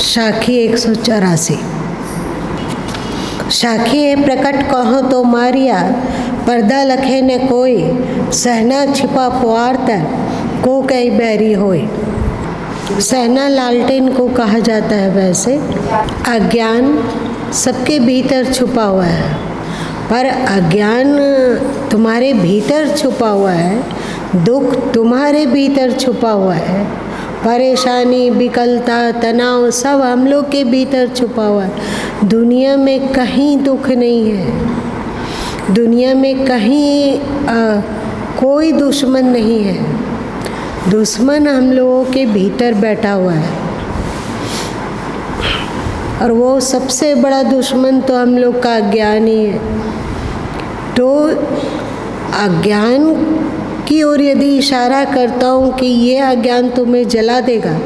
साखी 184। साखी है प्रकट कहो तो मारिया, पर्दा लखे न कोई, सहना छिपा पुआर तर को कई बैरी होए। सहना लालटेन को कहा जाता है। वैसे अज्ञान सबके भीतर छुपा हुआ है, पर अज्ञान तुम्हारे भीतर छुपा हुआ है, दुख तुम्हारे भीतर छुपा हुआ है, परेशानी, विकलता, तनाव सब हम लोग के भीतर छुपा हुआ है। दुनिया में कहीं दुख नहीं है, दुनिया में कहीं कोई दुश्मन नहीं है। दुश्मन हम लोगों के भीतर बैठा हुआ है, और वो सबसे बड़ा दुश्मन तो हम लोग का अज्ञान ही है। तो अज्ञान की ओर यदि इशारा करता हूँ कि ये अज्ञान तुम्हें जला देगा,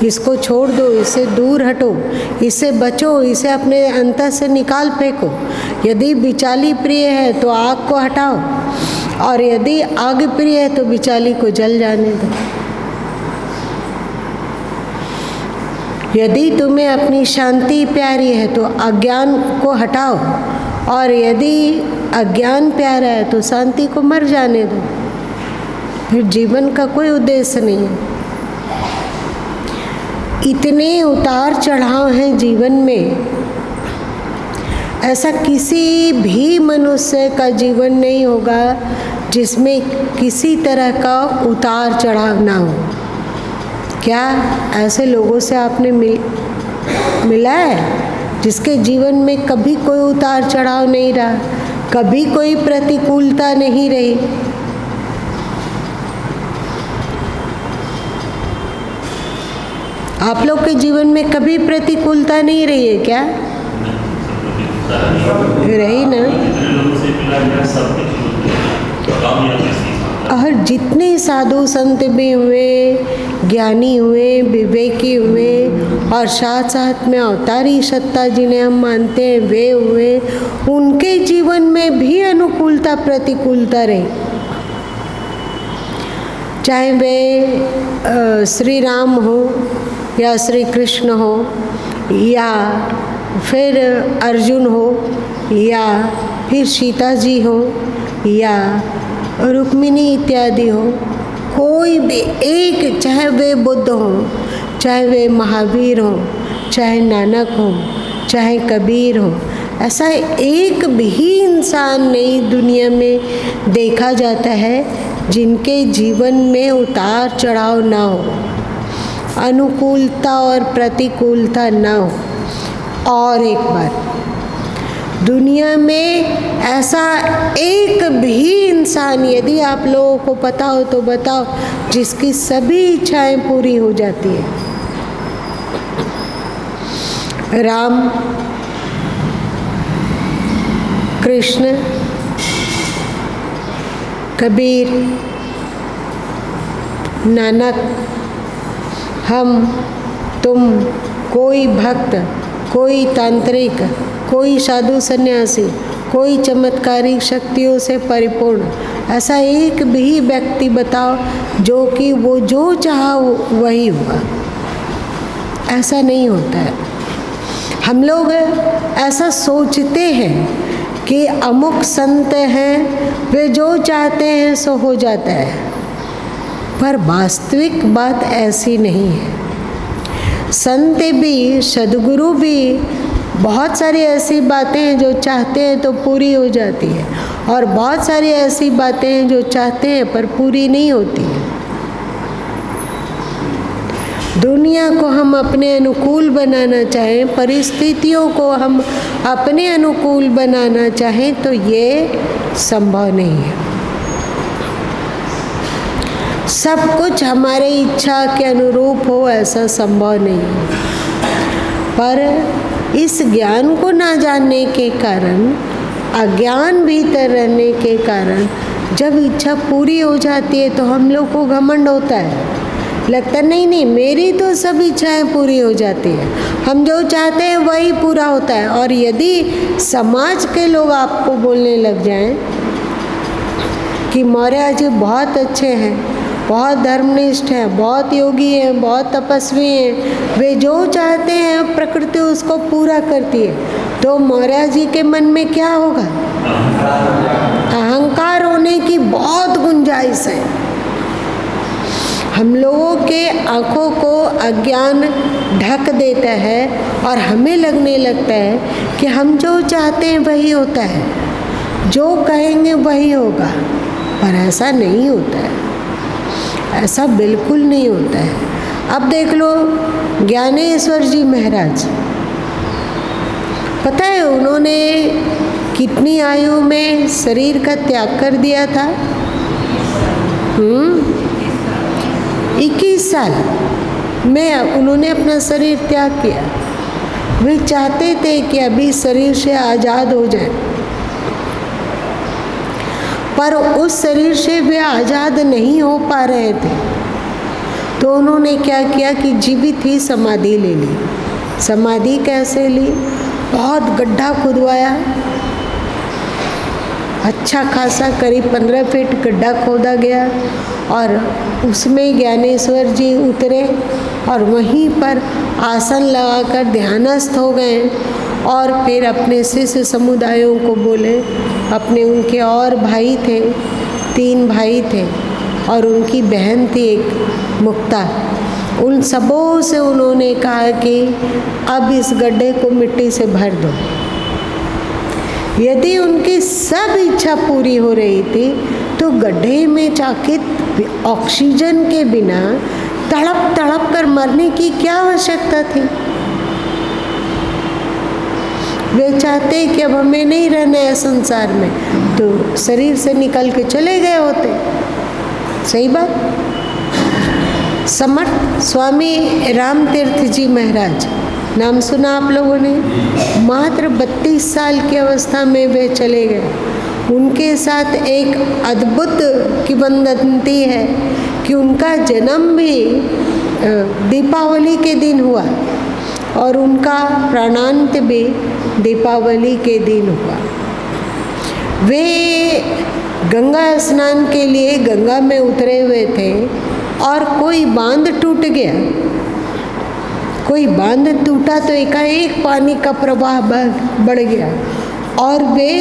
इसको छोड़ दो, इससे दूर हटो, इससे बचो, इसे अपने अंतर से निकाल फेंको। यदि बिचाली प्रिय है तो आग को हटाओ, और यदि आग प्रिय है तो बिचाली को जल जाने दो। यदि तुम्हें अपनी शांति प्यारी है तो अज्ञान को हटाओ, और यदि अज्ञान प्यारा है तो शांति को मर जाने दो। फिर जीवन का कोई उद्देश्य नहीं है। इतने उतार चढ़ाव हैं जीवन में, ऐसा किसी भी मनुष्य का जीवन नहीं होगा जिसमें किसी तरह का उतार चढ़ाव ना हो। क्या ऐसे लोगों से आपने मिला है जिसके जीवन में कभी कोई उतार चढ़ाव नहीं रहा, कभी कोई प्रतिकूलता नहीं रही? आप लोग के जीवन में कभी प्रतिकूलता नहीं रही है क्या? रही ना। और जितने साधु संत भी हुए, ज्ञानी हुए, विवेकी हुए, और साथ साथ में अवतारी सत्ता जिन्हें हम मानते हैं वे हुए, उनके जीवन में भी अनुकूलता प्रतिकूलता रही। चाहे वे श्री राम हो या श्री कृष्ण हो, या फिर अर्जुन हो, या फिर सीता जी हो, या रुक्मिणी इत्यादि हो, कोई भी एक, चाहे वे बुद्ध हो, चाहे वे महावीर हो, चाहे नानक हो, चाहे कबीर हो, ऐसा एक भी इंसान नहीं दुनिया में देखा जाता है जिनके जीवन में उतार चढ़ाव ना हो, अनुकूलता और प्रतिकूलता ना हो। और एक बात, दुनिया में ऐसा एक भी इंसान, यदि आप लोगों को पता हो तो बताओ, जिसकी सभी इच्छाएं पूरी हो जाती है। राम, कृष्ण, कबीर, नानक, हम, तुम, कोई भक्त, कोई तांत्रिक, कोई साधु सन्यासी, कोई चमत्कारिक शक्तियों से परिपूर्ण, ऐसा एक भी व्यक्ति बताओ जो कि वो जो चाहा वही हुआ। ऐसा नहीं होता है। हम लोग ऐसा सोचते हैं कि अमुक संत हैं, वे जो चाहते हैं सो हो जाता है, पर वास्तविक बात ऐसी नहीं है। संत भी, सद्गुरु भी, बहुत सारी ऐसी बातें हैं जो चाहते हैं तो पूरी हो जाती है, और बहुत सारी ऐसी बातें हैं जो चाहते हैं पर पूरी नहीं होती है। दुनिया को हम अपने अनुकूल बनाना चाहें, परिस्थितियों को हम अपने अनुकूल बनाना चाहें तो ये संभव नहीं है। सब कुछ हमारे इच्छा के अनुरूप हो, ऐसा संभव नहीं है। पर इस ज्ञान को ना जानने के कारण, अज्ञान भीतर रहने के कारण, जब इच्छा पूरी हो जाती है तो हम लोग को घमंड होता है। लगता नहीं, मेरी तो सब इच्छाएं पूरी हो जाती है, हम जो चाहते हैं वही पूरा होता है। और यदि समाज के लोग आपको बोलने लग जाएं कि मौर्य जी बहुत अच्छे हैं, बहुत धर्मनिष्ठ हैं, बहुत योगी हैं, बहुत तपस्वी हैं, वे जो चाहते हैं प्रकृति उसको पूरा करती है। तो मौर्य जी के मन में क्या होगा? अहंकार होने की बहुत गुंजाइश है। हम लोगों के आँखों को अज्ञान ढक देता है और हमें लगने लगता है कि हम जो चाहते हैं वही होता है, जो कहेंगे वही होगा, पर ऐसा नहीं होता है, ऐसा बिल्कुल नहीं होता है। अब देख लो ज्ञानेश्वर जी महाराज, पता है उन्होंने कितनी आयु में शरीर का त्याग कर दिया था? 21 साल में उन्होंने अपना शरीर त्याग किया। वे चाहते थे कि अभी शरीर से आज़ाद हो जाए, पर उस शरीर से वे आज़ाद नहीं हो पा रहे थे। तो उन्होंने क्या किया कि जीवित ही समाधि ले ली। समाधि कैसे ली? बहुत गड्ढा खुदवाया, अच्छा खासा करीब 15 फीट गड्ढा खोदा गया और उसमें ज्ञानेश्वर जी उतरे और वहीं पर आसन लगाकर ध्यानस्थ हो गए और फिर अपने शिष्य समुदायों को बोले। अपने उनके और भाई थे, 3 भाई थे और उनकी बहन थी एक मुक्ता। उन सबों से उन्होंने कहा कि अब इस गड्ढे को मिट्टी से भर दो। यदि उनकी सब इच्छा पूरी हो रही थी तो गड्ढे में जाके ऑक्सीजन के बिना तड़प तड़प कर मरने की क्या आवश्यकता थी? वे चाहते कि अब हमें नहीं रहना है संसार में, तो शरीर से निकल के चले गए होते। सही बात। समर्थ स्वामी रामतीर्थ जी महाराज, नाम सुना आप लोगों ने? मात्र 32 साल की अवस्था में वे चले गए। उनके साथ एक अद्भुत किंवदंती है कि उनका जन्म भी दीपावली के दिन हुआ और उनका प्राणांत भी दीपावली के दिन हुआ। वे गंगा स्नान के लिए गंगा में उतरे हुए थे और कोई बांध टूट गया। कोई बांध टूटा तो एकाएक पानी का प्रवाह बढ़ गया और वे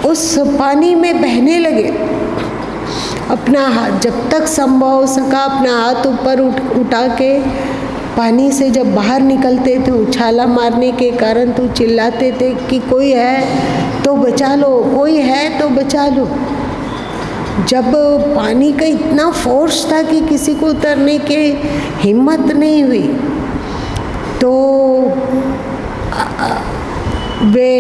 उस पानी में बहने लगे। अपना हाथ जब तक संभव हो सका अपना हाथ ऊपर उठा के पानी से जब बाहर निकलते थे, उछाला मारने के कारण तो चिल्लाते थे कि कोई है तो बचा लो, कोई है तो बचा लो। जब पानी का इतना फोर्स था कि किसी को उतरने की हिम्मत नहीं हुई, तो वे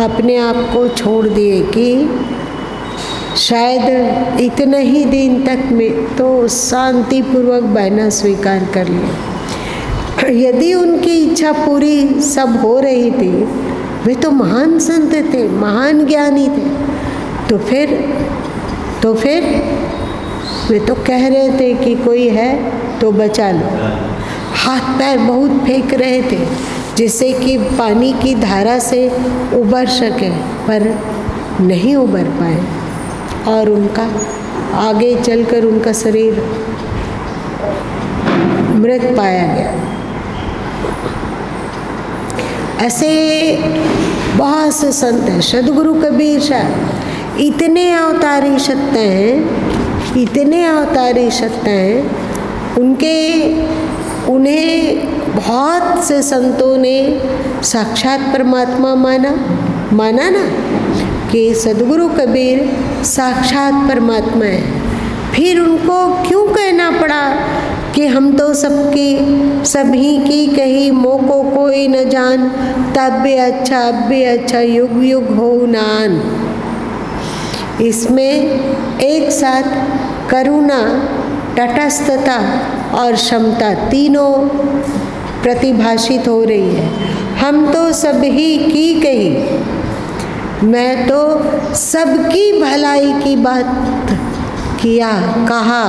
अपने आप को छोड़ दिए कि शायद इतने ही दिन तक में तो शांतिपूर्वक बहना स्वीकार कर लिया। यदि उनकी इच्छा पूरी सब हो रही थी, वे तो महान संत थे, महान ज्ञानी थे, तो फिर वे तो कह रहे थे कि कोई है तो बचा लो। हाथ पैर बहुत फेंक रहे थे जिससे कि पानी की धारा से उबर सके, पर नहीं उबर पाए और उनका आगे चलकर उनका शरीर मृत पाया गया। ऐसे बहुत से संत हैं। सद्गुरु कबीर साहब इतने अवतारी सत्ता हैं, इतने अवतारी सत्ता हैं। उन्हें बहुत से संतों ने साक्षात परमात्मा माना ना कि सद्गुरु कबीर साक्षात परमात्मा है। फिर उनको क्यों कहना पड़ा कि हम तो सभी की कही मोको कोई न जान, तब भी अच्छा युग युग हो नान। इसमें एक साथ करुणा, तटस्थता और क्षमता तीनों प्रतिभाषित हो रही है। हम तो सभी की कही, मैं तो सबकी भलाई की बात कहा,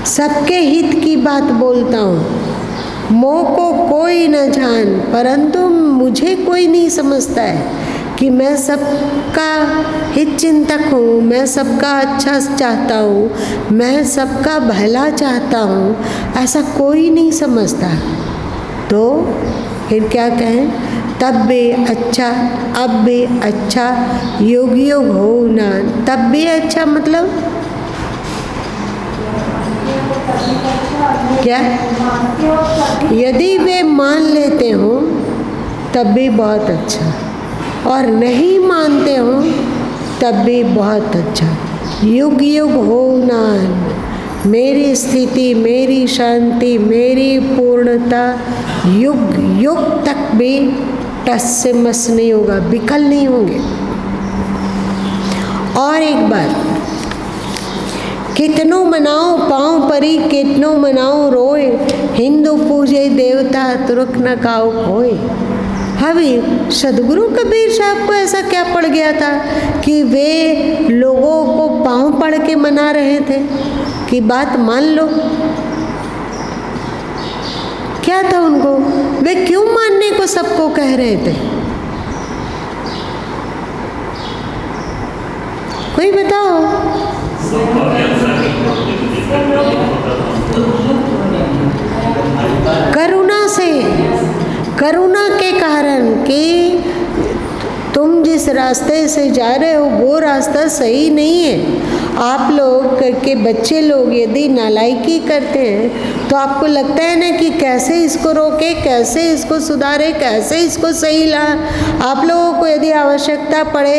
सबके हित की बात बोलता हूँ। मोह को कोई न जान, परंतु मुझे कोई नहीं समझता है। कि मैं सबका हित चिंतक हूँ, मैं सबका अच्छा चाहता हूँ, मैं सबका भला चाहता हूँ, ऐसा कोई नहीं समझता। तो फिर क्या कहें, तब भी अच्छा, अब भी अच्छा, योग योग हो ना। तब भी अच्छा मतलब क्या? यदि वे मान लेते हो तब भी बहुत अच्छा, और नहीं मानते हो तब भी बहुत अच्छा। युग युग हो ना, मेरी स्थिति, मेरी शांति, मेरी पूर्णता युग युग तक भी टस से मस नहीं होगा, विकल नहीं होंगे। और एक बात, कितनों मनाओ पाँव परी, कितनों मनाओ रोए, हिंदू पूजे देवता तुरक न काऊ खोए। अभी सदगुरु कबीर साहब को ऐसा क्या पड़ गया था कि वे लोगों को पाँव पड़ के मना रहे थे कि बात मान लो? क्या था उनको? वे क्यों मानने को सबको कह रहे थे? कोई बताओ। करुणा से, करुणा के कारण कि तुम जिस रास्ते से जा रहे हो वो रास्ता सही नहीं है। आप लोग के बच्चे लोग यदि नालायकी करते हैं तो आपको लगता है ना कि कैसे इसको रोके, कैसे इसको सुधारे, कैसे इसको सही ला। आप लोगों को यदि आवश्यकता पड़े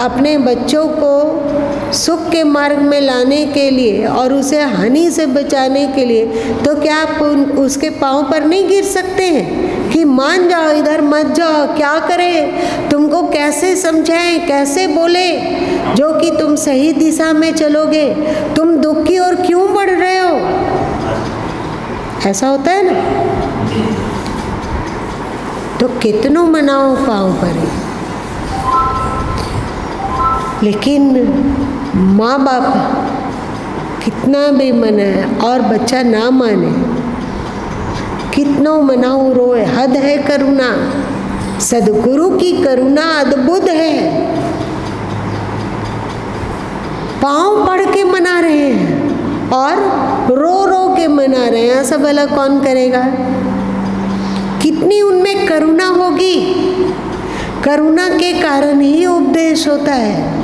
अपने बच्चों को सुख के मार्ग में लाने के लिए और उसे हानि से बचाने के लिए, तो क्या आप उसके पाँव पर नहीं गिर सकते हैं कि मान जाओ, इधर मत जाओ? क्या करें, तुमको कैसे समझाएं, कैसे बोले जो कि तुम सही दिशा में चलोगे? तुम दुख की ओर क्यों बढ़ रहे हो? ऐसा होता है ना। तो कितनों मनाओ पाँव पर, लेकिन माँ बाप कितना भी मनाए और बच्चा ना माने, कितनों मनाओ रोए। हद है करुणा, सदगुरु की करुणा अद्भुत है। पाँव पड़ के मना रहे हैं और रो रो के मना रहे हैं, ऐसा भला कौन करेगा? कितनी उनमें करुणा होगी। करुणा के कारण ही उपदेश होता है।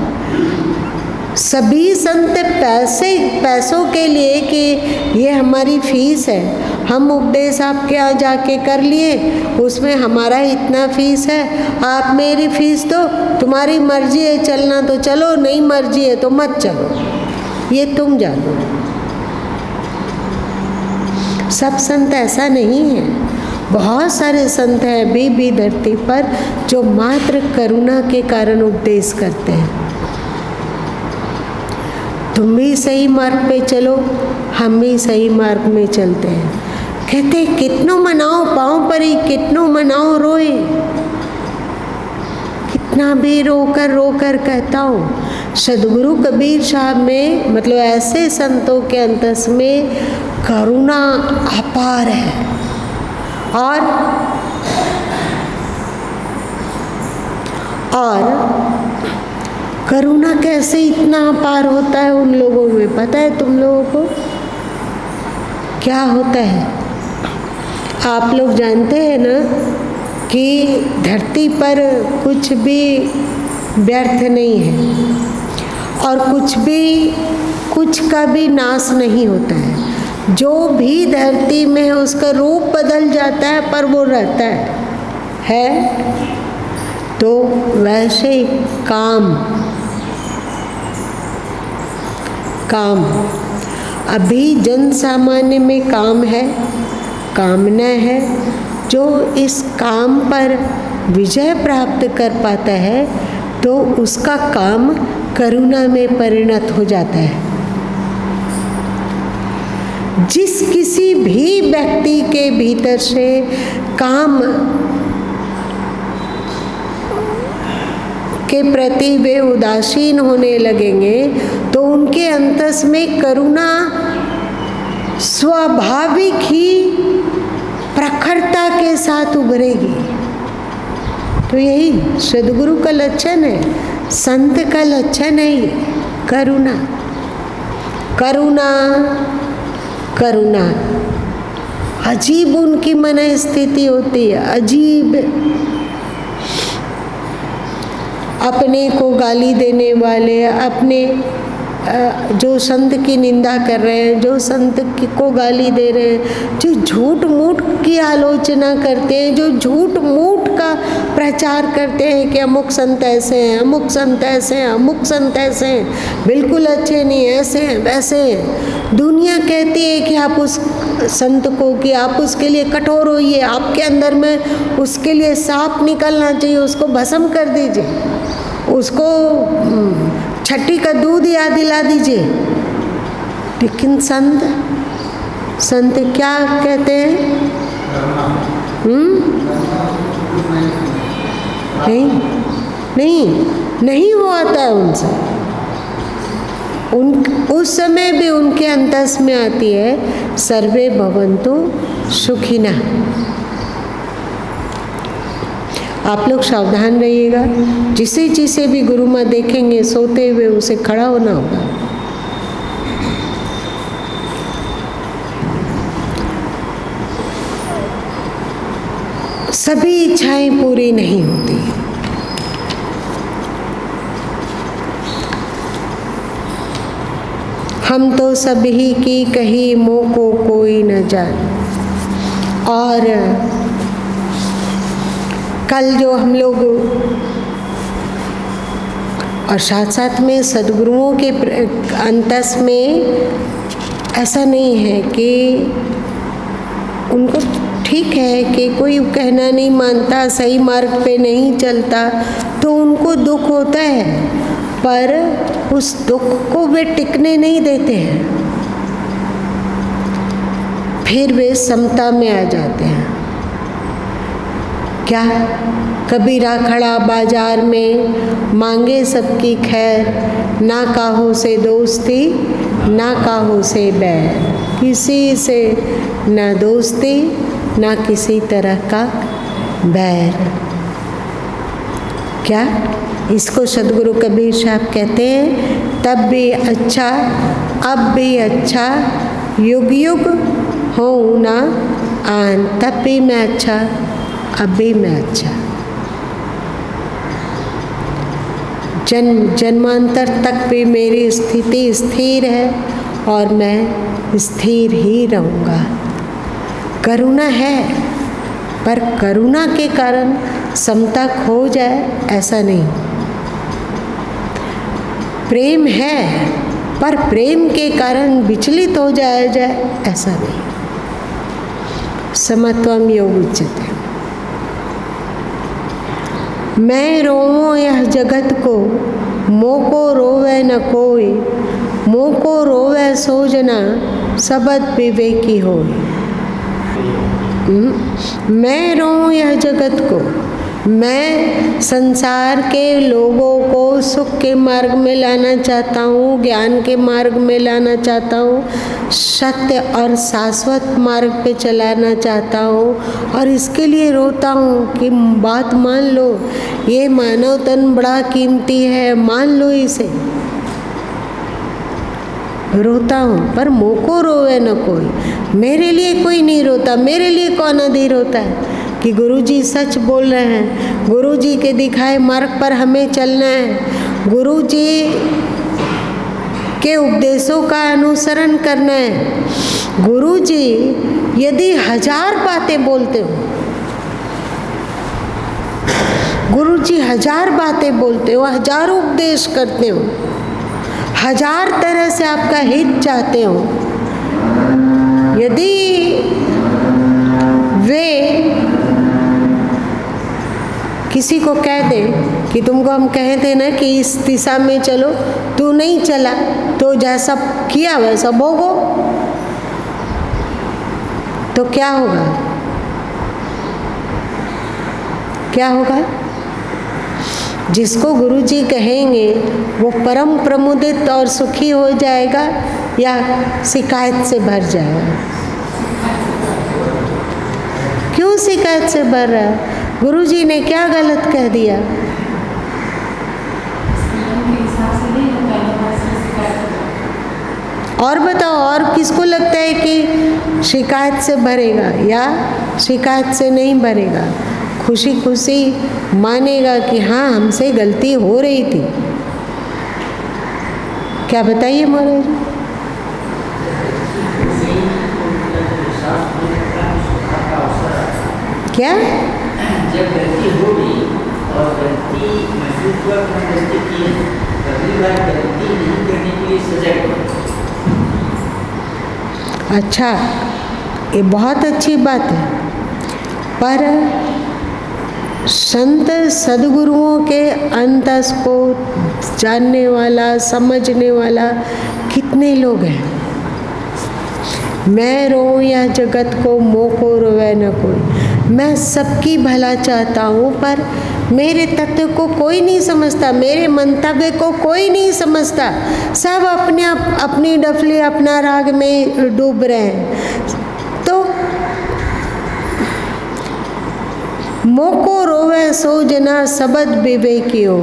सभी संत पैसों के लिए कि ये हमारी फीस है, हम उपदेश आपके यहाँ जाके कर लिए, उसमें हमारा इतना फीस है, आप मेरी फीस दो, तुम्हारी मर्जी है चलना तो चलो, नहीं मर्जी है तो मत चलो, ये तुम जानो। सब संत ऐसा नहीं है। बहुत सारे संत हैं अभी भी धरती पर जो मात्र करुणा के कारण उपदेश करते हैं। तुम भी सही मार्ग पे चलो, हम भी सही मार्ग में चलते हैं। कहते कितनों मनाओ पाँव परी, कितनों मनाओ रोए। कितना भी रोकर रोकर कहता हूँ, सदगुरु कबीर साहब में मतलब ऐसे संतों के अंतस में करुणा अपार है। और करुणा कैसे इतना अपार होता है उन लोगों में, पता है तुम लोगों को क्या होता है? आप लोग जानते हैं ना कि धरती पर कुछ भी व्यर्थ नहीं है और कुछ का भी नाश नहीं होता है। जो भी धरती में है उसका रूप बदल जाता है पर वो रहता है। तो वैसे काम अभी जन सामान्य में काम है, कामना है। जो इस काम पर विजय प्राप्त कर पाता है तो उसका काम करुणा में परिणत हो जाता है। जिस किसी भी व्यक्ति के भीतर से काम के प्रति वे उदासीन होने लगेंगे तो उनके अंतस में करुणा स्वाभाविक ही प्रखरता के साथ उभरेगी। तो यही सद्गुरु का लक्षण है, संत का लक्षण है ये, करुणा। करुणा करुणा अजीब उनकी मन स्थिति होती है, अजीब। अपने को गाली देने वाले, अपने जो संत की निंदा कर रहे हैं, जो संत को गाली दे रहे हैं, जो झूठ मूठ की आलोचना करते हैं, जो झूठ मूठ का प्रचार करते हैं कि अमुक संत ऐसे हैं, अमुक संत ऐसे हैं, अमुक संत ऐसे हैं, बिल्कुल अच्छे नहीं, ऐसे हैं वैसे हैं। दुनिया कहती है कि आप उस संत को, कि आप उसके लिए कठोर होइए, आपके अंदर में उसके लिए सांप निकलना चाहिए, उसको भस्म कर दीजिए, उसको छठी का दूध याद दिला दीजिए। लेकिन संत क्या कहते हैं? नहीं होता है उनसे। उस समय भी उनके अंतस में आती है सर्वे भवन्तु सुखिनः। आप लोग सावधान रहिएगा, जिसे भी गुरु माँ देखेंगे सोते हुए उसे खड़ा होना होगा। सभी इच्छाएं पूरी नहीं होती। हम तो सभी की कही मोह को कोई न जाने। और कल जो हम लोग और साथ साथ में सद्गुरुओं के अंतस में ऐसा नहीं है कि उनको ठीक है कि कोई कहना नहीं मानता, सही मार्ग पे नहीं चलता, तो उनको दुख होता है, पर उस दुख को वे टिकने नहीं देते हैं, फिर वे समता में आ जाते हैं। क्या? कबीरा खड़ा बाजार में मांगे सबकी खैर, ना काहो से दोस्ती ना काहो से बैर, किसी से ना दोस्ती ना किसी तरह का बैर। क्या? इसको सद्गुरु कबीर साहब कहते हैं, तब भी अच्छा अब भी अच्छा, युग युग हो ना आन। तब भी मैं अच्छा, अब भी मैं अच्छा। जन्मांतर तक भी मेरी स्थिति स्थिर है और मैं स्थिर ही रहूँगा। करुणा है, पर करुणा के कारण समता खो जाए ऐसा नहीं। प्रेम है, पर प्रेम के कारण विचलित हो जाए ऐसा नहीं। समत्वम योग उच्यते। मैं रोऊं यह जगत को, मोह को रोवे न कोई, मोह को रोवे सो जना, सबद विवेकी होय। मैं रोऊं यह जगत को, मैं संसार के लोगों को सुख के मार्ग में लाना चाहता हूँ, ज्ञान के मार्ग में लाना चाहता हूँ, सत्य और शाश्वत मार्ग पे चलाना चाहता हूँ, और इसके लिए रोता हूँ कि बात मान लो, ये मानव तन बड़ा कीमती है, मान लो इसे। रोता हूँ, पर मोह को रोवे न कोई। मेरे लिए कोई नहीं रोता, मेरे लिए कौन अधीर होता है कि गुरुजी सच बोल रहे हैं, गुरुजी के दिखाए मार्ग पर हमें चलना है, गुरुजी के उपदेशों का अनुसरण करना है। गुरुजी यदि 1000 बातें बोलते हो, गुरुजी 1000 बातें बोलते हो, 1000 उपदेश करते हो, 1000 तरह से आपका हित चाहते हो, यदि वे किसी को कह दे कि तुमको हम कहे थे ना कि इस दिशा में चलो, तू नहीं चला, तो जैसा किया वैसा भोगो, तो क्या होगा? क्या होगा? जिसको गुरुजी कहेंगे वो परम प्रमुदित और सुखी हो जाएगा या शिकायत से भर जाएगा? क्यों शिकायत से भर रहा है? गुरुजी ने क्या गलत कह दिया? और बताओ, और किसको लगता है कि शिकायत से भरेगा या शिकायत से नहीं भरेगा? खुशी खुशी मानेगा कि हाँ हमसे गलती हो रही थी। क्या बताइए महाराज? क्या जब गलती हो गई और गलती महसूस हुआ कि हम गलती की है, अगली बार गलती नहीं करने के लिए सजग हो। अच्छा, ये बहुत अच्छी बात है, पर संत सद्गुरुओं के अंतस को जानने वाला, समझने वाला कितने लोग हैं? मैं रोऊं या जगत को, मोको रोवे न कोई। मैं सबकी भला चाहता हूँ, पर मेरे तत्व को कोई नहीं समझता, मेरे मंतव्य को कोई नहीं समझता। सब अपने अपनी डफली, अपना राग में डूब रहे हैं। तो मोको रोवे सो जना सबद विवेकियो।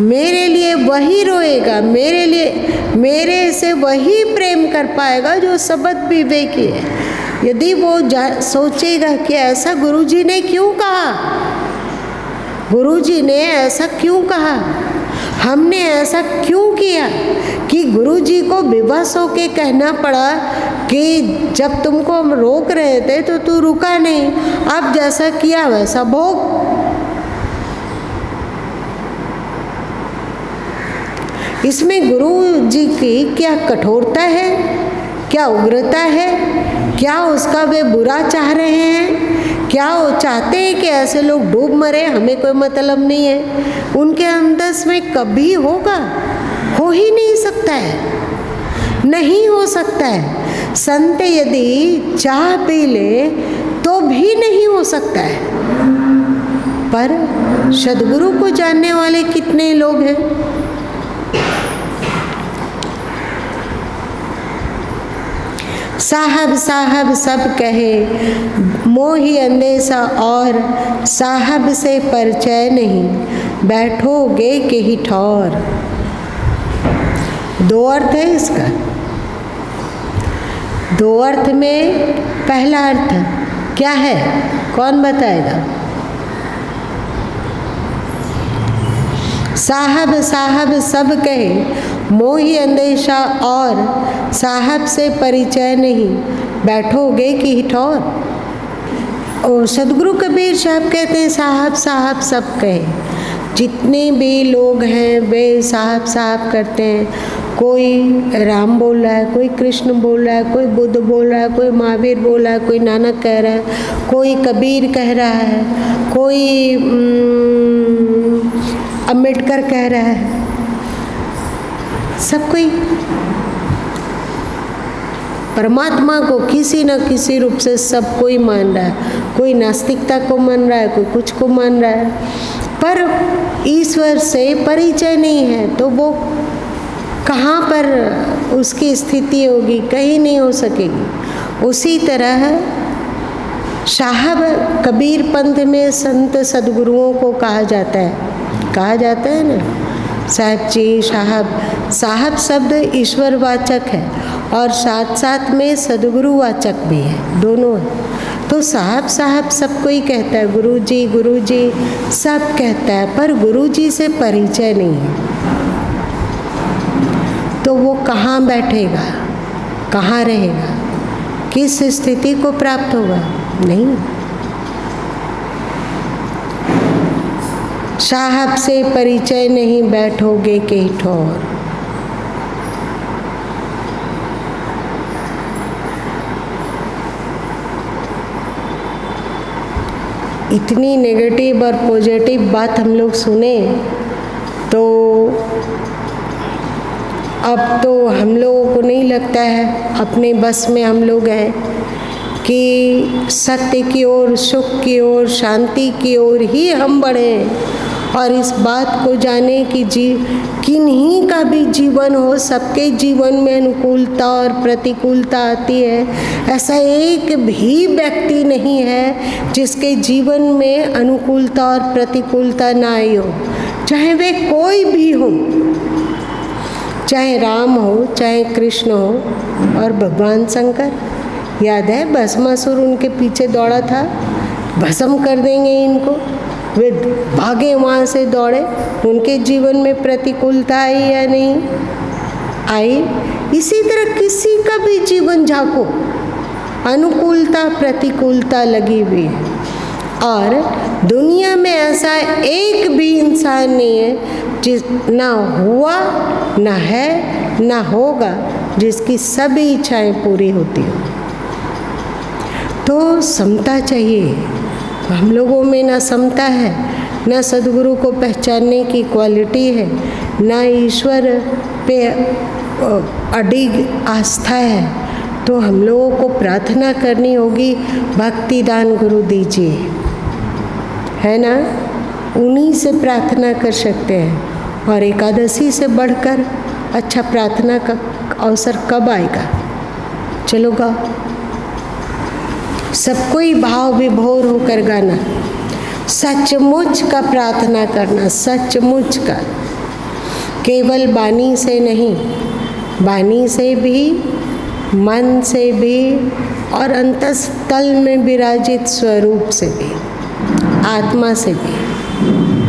मेरे लिए वही रोएगा, मेरे लिए, मेरे से वही प्रेम कर पाएगा जो सबद विवेकी है। यदि वो सोचेगा कि ऐसा गुरुजी ने क्यों कहा, गुरुजी ने ऐसा क्यों कहा, हमने ऐसा क्यों किया कि गुरुजी को विवश होके कहना पड़ा कि जब तुमको हम रोक रहे थे तो तू रुका नहीं, अब जैसा किया वैसा भोग। इसमें गुरु जी की क्या कठोरता है, क्या उग्रता है, क्या उसका वे बुरा चाह रहे हैं, क्या वो चाहते हैं कि ऐसे लोग डूब मरे, हमें कोई मतलब नहीं है? उनके अंदर में कभी होगा? हो ही नहीं सकता है, नहीं हो सकता है। संत यदि चाह पी ले तो भी नहीं हो सकता है। पर सद्गुरु को जानने वाले कितने लोग हैं? साहब साहब सब कहे मोही अंदेशा, और साहब से परिचय नहीं, बैठोगे के ही ठौर। दो अर्थ है इसका। दो अर्थ में पहला अर्थ क्या है, कौन बताएगा? साहब साहब सब कहे मोही अंदेशा, और साहब से परिचय नहीं, बैठोगे कि हिठौर। और सदगुरु कबीर साहब कहते हैं साहब साहब सब कहे। जितने भी लोग हैं वे साहब साहब करते हैं। कोई राम बोल रहा है, कोई कृष्ण बोल रहा है, कोई बुद्ध बोल रहा है, कोई महावीर बोल रहा है, कोई नानक कह रहा है, कोई कबीर कह रहा है, कोई अम्बेडकर कह रहा है। सब कोई परमात्मा को किसी न किसी रूप से सब कोई मान रहा है। कोई नास्तिकता को मान रहा है, कोई कुछ को मान रहा है, पर ईश्वर से परिचय नहीं है तो वो कहाँ पर उसकी स्थिति होगी? कहीं नहीं हो सकेगी। उसी तरह साहब कबीर पंथ में संत सद्गुरुओं को कहा जाता है ना, साहब जी, साहब। साहब शब्द ईश्वरवाचक है और साथ साथ में सद्गुरुवाचक भी है, दोनों है। तो साहब साहब सबको ही कहता है, गुरुजी सब कहता है, पर गुरुजी से परिचय नहीं है। तो वो कहाँ बैठेगा, कहाँ रहेगा, किस स्थिति को प्राप्त होगा? नहीं। साहब से परिचय नहीं, बैठोगे के ठौर। इतनी नेगेटिव और पॉजिटिव बात हम लोग सुने तो अब तो हम लोगों को नहीं लगता है अपने बस में हम लोग हैं कि सत्य की ओर, सुख की ओर, शांति की ओर ही हम बढ़ें। और इस बात को जाने कि किन्हीं का भी जीवन हो, सबके जीवन में अनुकूलता और प्रतिकूलता आती है। ऐसा एक भी व्यक्ति नहीं है जिसके जीवन में अनुकूलता और प्रतिकूलता ना आई हो, चाहे वे कोई भी हो, चाहे राम हो, चाहे कृष्ण हो और भगवान शंकर। याद है भस्मासुर उनके पीछे दौड़ा था, भस्म कर देंगे इनको, वे भागे वहाँ से दौड़े। उनके जीवन में प्रतिकूलता आई या नहीं आई? इसी तरह किसी का भी जीवन झांको, अनुकूलता प्रतिकूलता लगी हुई है। और दुनिया में ऐसा एक भी इंसान नहीं है जिस ना हुआ ना है ना होगा जिसकी सभी इच्छाएं पूरी होती हो। तो समता चाहिए। हम लोगों में ना समता है, ना सद्गुरु को पहचानने की क्वालिटी है, ना ईश्वर पे अडिग आस्था है। तो हम लोगों को प्रार्थना करनी होगी, भक्ति दान गुरु दीजिए, है ना। उन्हीं से प्रार्थना कर सकते हैं। और एकादशी से बढ़कर अच्छा प्रार्थना का अवसर कब आएगा? चलो गाओ, सबको ही भाव विभोर होकर गाना, सचमुच का प्रार्थना करना, सचमुच का, केवल वाणी से नहीं, वाणी से भी, मन से भी और अंतस्तल में विराजित स्वरूप से भी, आत्मा से भी।